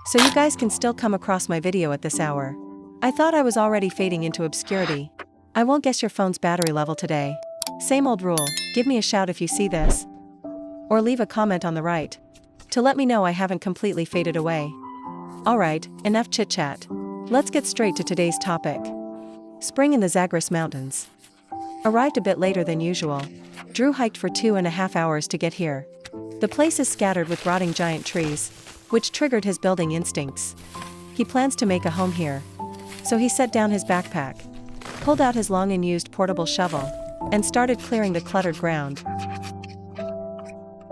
So you guys can still come across my video at this hour. I thought I was already fading into obscurity. I won't guess your phone's battery level today. Same old rule, give me a shout if you see this. Or leave a comment on the right to let me know I haven't completely faded away. Alright, enough chit-chat. Let's get straight to today's topic. Spring in the Zagros Mountains. Arrived a bit later than usual. Drew hiked for 2.5 hours to get here. The place is scattered with rotting giant trees, which triggered his building instincts. He plans to make a home here. So he set down his backpack, pulled out his long unused portable shovel, and started clearing the cluttered ground.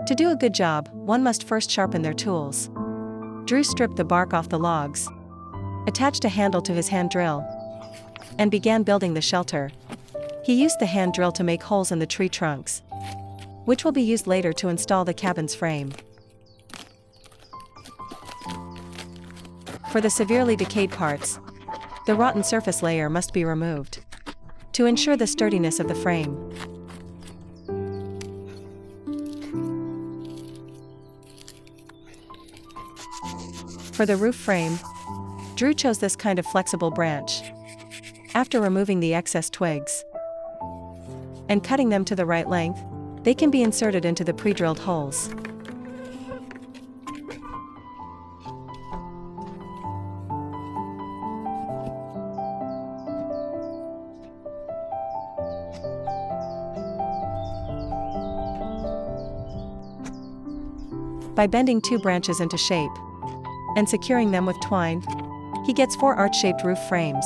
To do a good job, one must first sharpen their tools. Drew stripped the bark off the logs, attached a handle to his hand drill, and began building the shelter. He used the hand drill to make holes in the tree trunks, which will be used later to install the cabin's frame. For the severely decayed parts, the rotten surface layer must be removed to ensure the sturdiness of the frame. For the roof frame, Drew chose this kind of flexible branch. After removing the excess twigs and cutting them to the right length, they can be inserted into the pre-drilled holes. By bending 2 branches into shape and securing them with twine, he gets 4 arch-shaped roof frames.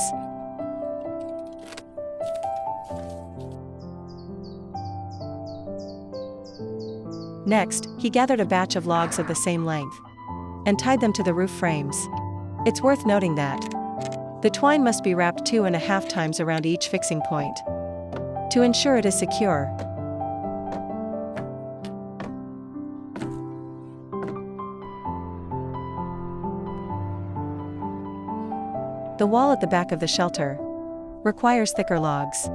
Next, he gathered a batch of logs of the same length and tied them to the roof frames. It's worth noting that the twine must be wrapped 2.5 times around each fixing point to ensure it is secure. The wall at the back of the shelter requires thicker logs.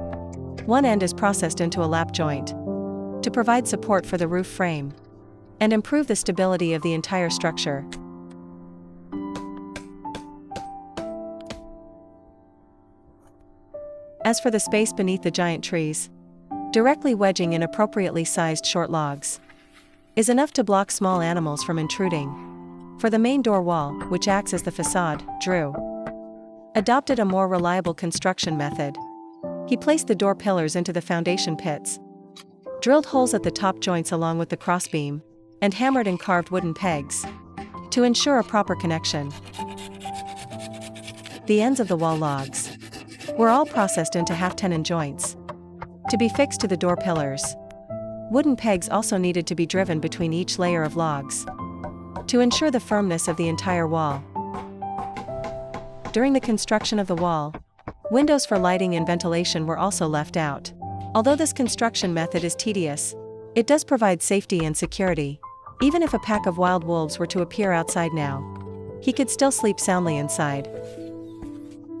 One end is processed into a lap joint to provide support for the roof frame and improve the stability of the entire structure. As for the space beneath the giant trees, directly wedging in appropriately sized short logs is enough to block small animals from intruding. For the main door wall, which acts as the facade, Drew adopted a more reliable construction method. He placed the door pillars into the foundation pits, drilled holes at the top joints along with the crossbeam, and hammered and carved wooden pegs to ensure a proper connection. The ends of the wall logs were all processed into half-tenon joints to be fixed to the door pillars. Wooden pegs also needed to be driven between each layer of logs to ensure the firmness of the entire wall. During the construction of the wall, windows for lighting and ventilation were also left out. Although this construction method is tedious, it does provide safety and security. Even if a pack of wild wolves were to appear outside now, he could still sleep soundly inside.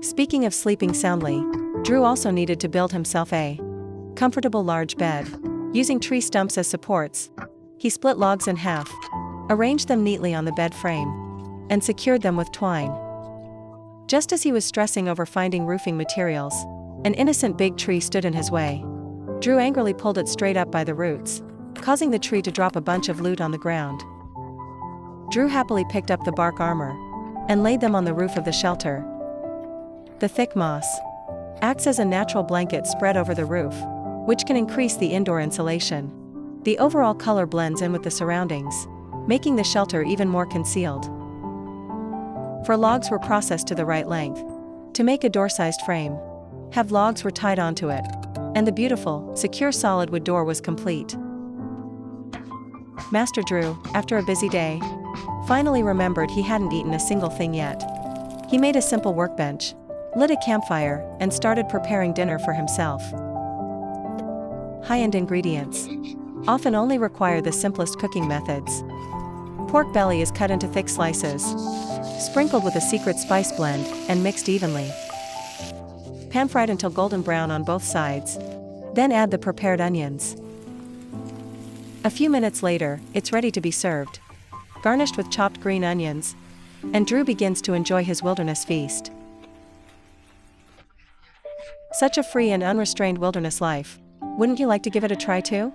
Speaking of sleeping soundly, Drew also needed to build himself a comfortable large bed. Using tree stumps as supports, he split logs in half, arranged them neatly on the bed frame, and secured them with twine. Just as he was stressing over finding roofing materials, an innocent big tree stood in his way. Drew angrily pulled it straight up by the roots, causing the tree to drop a bunch of loot on the ground. Drew happily picked up the bark armor and laid them on the roof of the shelter. The thick moss acts as a natural blanket spread over the roof, which can increase the indoor insulation. The overall color blends in with the surroundings, making the shelter even more concealed. 4 logs were processed to the right length to make a door-sized frame. Half logs were tied onto it, and the beautiful, secure solid wood door was complete. Master Drew, after a busy day, finally remembered he hadn't eaten a single thing yet. He made a simple workbench, lit a campfire, and started preparing dinner for himself. High-end ingredients often only require the simplest cooking methods. Pork belly is cut into thick slices, sprinkled with a secret spice blend, and mixed evenly. Pan-fried until golden brown on both sides. Then add the prepared onions. A few minutes later, it's ready to be served. Garnished with chopped green onions, and Drew begins to enjoy his wilderness feast. Such a free and unrestrained wilderness life. Wouldn't you like to give it a try too?